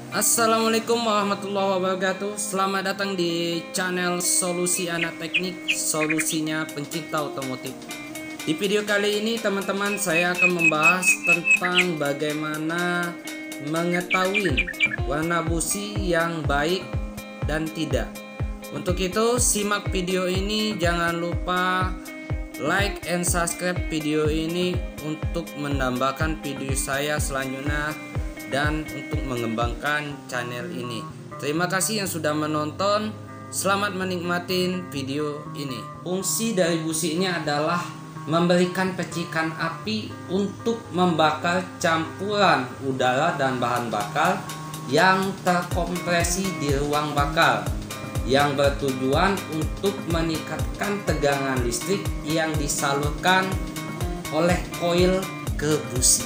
Assalamualaikum warahmatullahi wabarakatuh. Selamat datang di channel Solusi Anak Teknik, solusinya pencinta otomotif. Di video kali ini teman-teman, saya akan membahas tentang bagaimana mengetahui warna busi yang baik dan tidak. Untuk itu simak video ini, jangan lupa like and subscribe video ini untuk menambahkan video saya selanjutnya dan untuk mengembangkan channel ini. Terima kasih yang sudah menonton. Selamat menikmati video ini. Fungsi dari busi ini adalah memberikan percikan api untuk membakar campuran udara dan bahan bakar yang terkompresi di ruang bakar, yang bertujuan untuk meningkatkan tegangan listrik yang disalurkan oleh koil ke busi.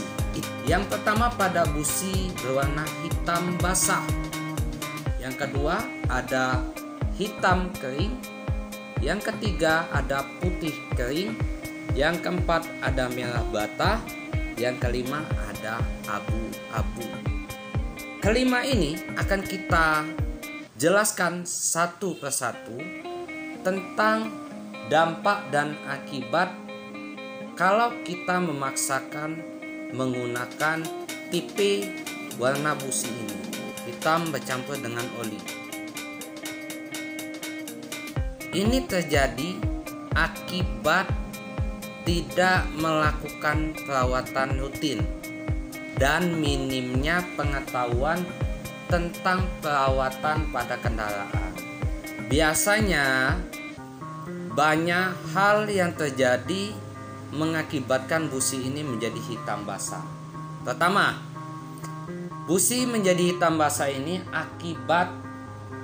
Yang pertama pada busi berwarna hitam basah. Yang kedua ada hitam kering. Yang ketiga ada putih kering. Yang keempat ada merah bata. Yang kelima ada abu-abu. Kelima ini akan kita jelaskan satu persatu tentang dampak dan akibat kalau kita memaksakan menggunakan tipe warna busi ini, hitam bercampur dengan oli. Ini terjadi akibat tidak melakukan perawatan rutin dan minimnya pengetahuan tentang perawatan pada kendaraan. Biasanya banyak hal yang terjadi mengakibatkan busi ini menjadi hitam basah. Pertama, busi menjadi hitam basah ini akibat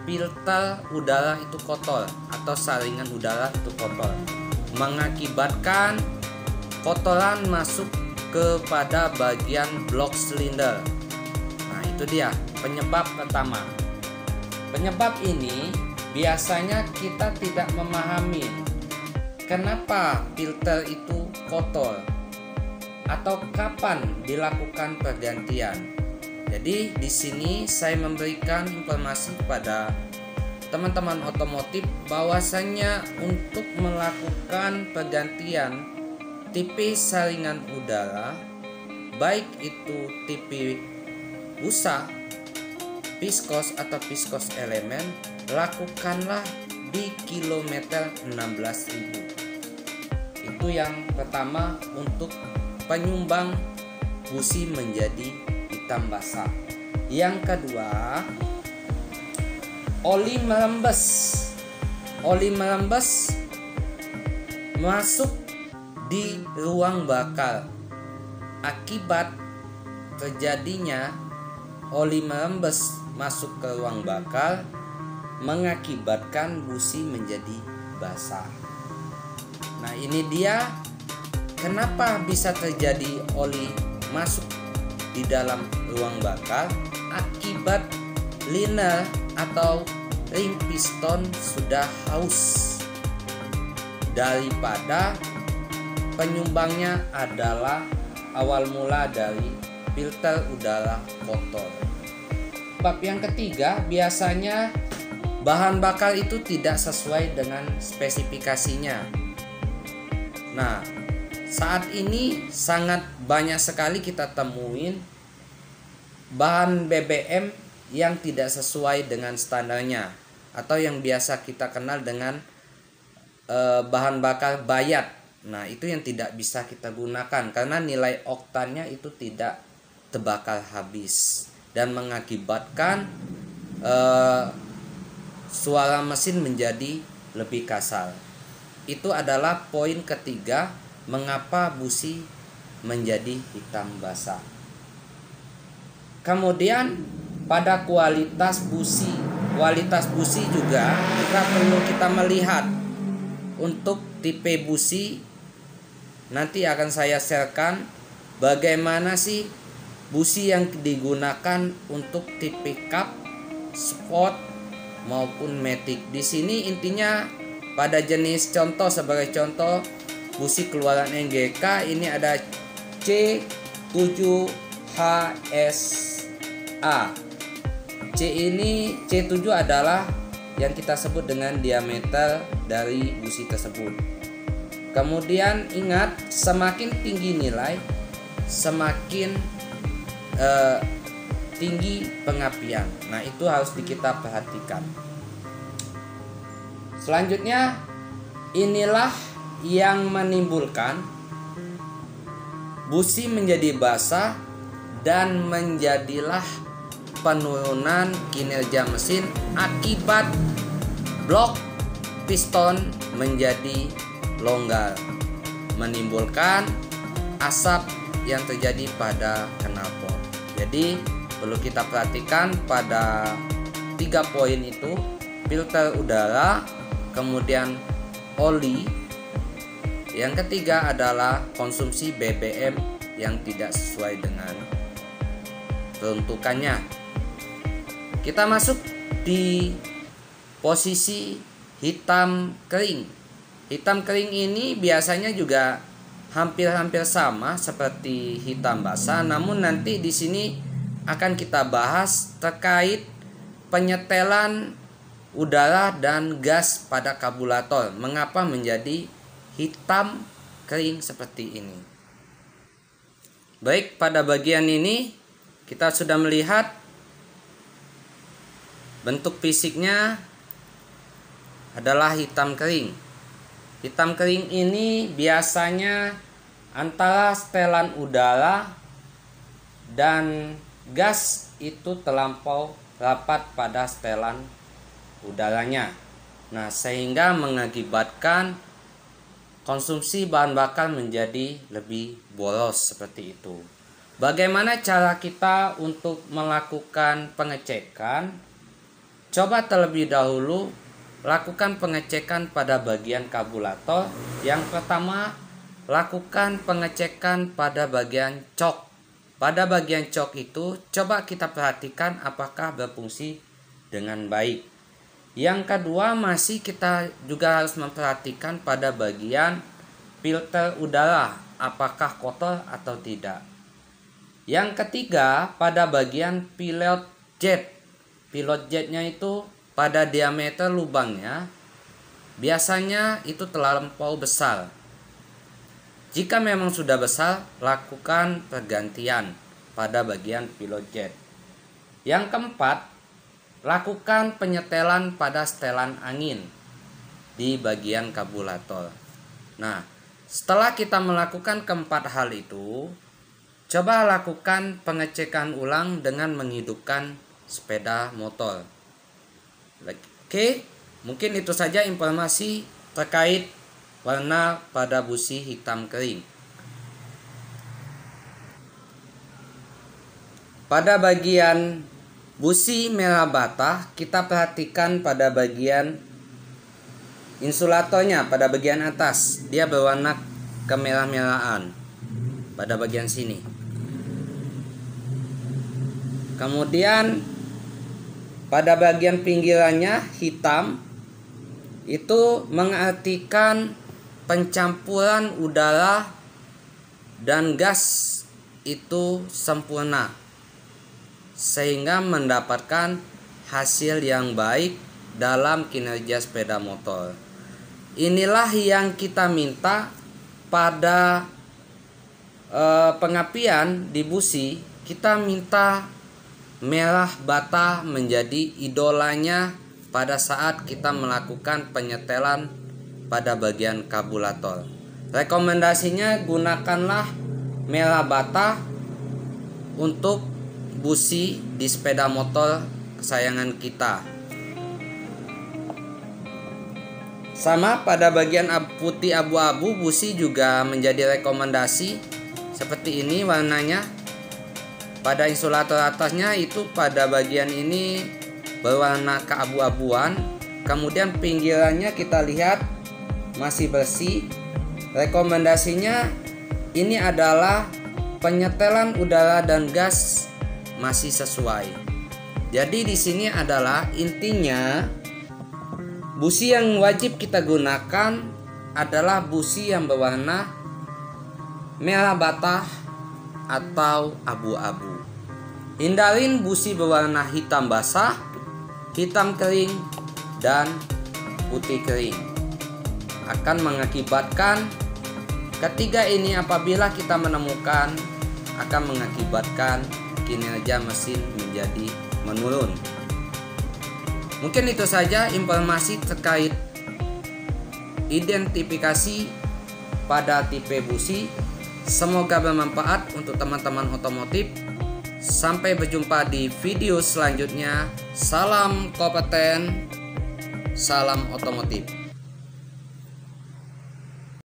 filter udara itu kotor atau saringan udara itu kotor, mengakibatkan kotoran masuk kepada bagian blok silinder. Nah, itu dia penyebab pertama. Penyebab ini biasanya kita tidak memahami kenapa filter itu kotor atau kapan dilakukan pergantian. Jadi di sini saya memberikan informasi kepada teman-teman otomotif bahwasannya untuk melakukan pergantian tipe saringan udara, baik itu tipe busa, viskos atau viskos elemen, lakukanlah di kilometer 16.000. Itu yang pertama untuk penyumbang busi menjadi hitam basah. Yang kedua, oli merembes. Oli merembes masuk di ruang bakar. Akibat terjadinya oli merembes masuk ke ruang bakar mengakibatkan busi menjadi basah. Nah, ini dia kenapa bisa terjadi oli masuk di dalam ruang bakar, akibat liner atau ring piston sudah haus. Daripada penyumbangnya adalah awal mula dari filter udara kotor. Bab yang ketiga, biasanya bahan bakar itu tidak sesuai dengan spesifikasinya. Nah, saat ini sangat banyak sekali kita temuin bahan BBM yang tidak sesuai dengan standarnya, atau yang biasa kita kenal dengan bahan bakar bayat. Nah, itu yang tidak bisa kita gunakan karena nilai oktannya itu tidak terbakar habis dan mengakibatkan suara mesin menjadi lebih kasar. Itu adalah poin ketiga mengapa busi menjadi hitam basah. Kemudian pada kualitas busi juga kita perlu kita melihat. Untuk tipe busi nanti akan saya sharekan bagaimana sih busi yang digunakan untuk tipe cup, sport maupun matic. Di sini intinya pada jenis contoh, sebagai contoh busi keluaran NGK ini ada C7HSA. C7 adalah yang kita sebut dengan diameter dari busi tersebut. Kemudian ingat, semakin tinggi nilai, semakin tinggi pengapian. Nah, itu harus kita perhatikan. Selanjutnya, inilah yang menimbulkan busi menjadi basah dan menjadilah penurunan kinerja mesin akibat blok piston menjadi longgar, menimbulkan asap yang terjadi pada knalpot. Jadi perlu kita perhatikan pada 3 poin itu: filter udara, kemudian oli, yang ketiga adalah konsumsi BBM yang tidak sesuai dengan peruntukannya. Kita masuk di posisi hitam kering. Hitam kering ini biasanya juga hampir-hampir sama seperti hitam basah, namun nanti di sini akan kita bahas terkait penyetelan udara dan gas pada karburator. Mengapa menjadi hitam kering seperti ini? Baik, pada bagian ini kita sudah melihat bentuk fisiknya adalah hitam kering. Hitam kering ini biasanya antara setelan udara dan gas itu terlampau rapat pada setelan udaranya. Nah, sehingga mengakibatkan konsumsi bahan bakar menjadi lebih boros seperti itu. Bagaimana cara kita untuk melakukan pengecekan? Coba terlebih dahulu lakukan pengecekan pada bagian karburator. Yang pertama, lakukan pengecekan pada bagian cok. Pada bagian cok itu, coba kita perhatikan apakah berfungsi dengan baik. Yang kedua, masih kita juga harus memperhatikan pada bagian filter udara, apakah kotor atau tidak. Yang ketiga, pada bagian pilot jet. Pilot jetnya itu pada diameter lubangnya biasanya itu terlampau besar. Jika memang sudah besar, lakukan pergantian pada bagian pilot jet. Yang keempat, lakukan penyetelan pada setelan angin di bagian karburator. Nah, setelah kita melakukan keempat hal itu, coba lakukan pengecekan ulang dengan menghidupkan sepeda motor. Oke, mungkin itu saja informasi terkait warna pada busi hitam kering. Pada bagian busi merah bata, kita perhatikan pada bagian insulatornya, pada bagian atas dia berwarna kemerah-merahan pada bagian sini. Kemudian pada bagian pinggirannya hitam, itu mengartikan pencampuran udara dan gas itu sempurna, sehingga mendapatkan hasil yang baik dalam kinerja sepeda motor. Inilah yang kita minta pada pengapian di busi. Kita minta merah bata menjadi idolanya pada saat kita melakukan penyetelan pada bagian karburator. Rekomendasinya gunakanlah merah bata untuk busi di sepeda motor kesayangan kita. Sama pada bagian putih abu-abu, busi juga menjadi rekomendasi seperti ini warnanya. Pada insulator atasnya itu pada bagian ini berwarna keabu-abuan. Kemudian pinggirannya kita lihat masih bersih. Rekomendasinya ini adalah penyetelan udara dan gas masih sesuai. Jadi di sini adalah intinya busi yang wajib kita gunakan adalah busi yang berwarna merah bata atau abu-abu. Hindarin busi berwarna hitam basah, hitam kering, dan putih kering. Akan mengakibatkan ketiga ini apabila kita menemukan akan mengakibatkan kinerja mesin menjadi menurun. Mungkin itu saja informasi terkait identifikasi pada tipe busi. Semoga bermanfaat untuk teman-teman otomotif. Sampai berjumpa di video selanjutnya. Salam kompeten, salam otomotif.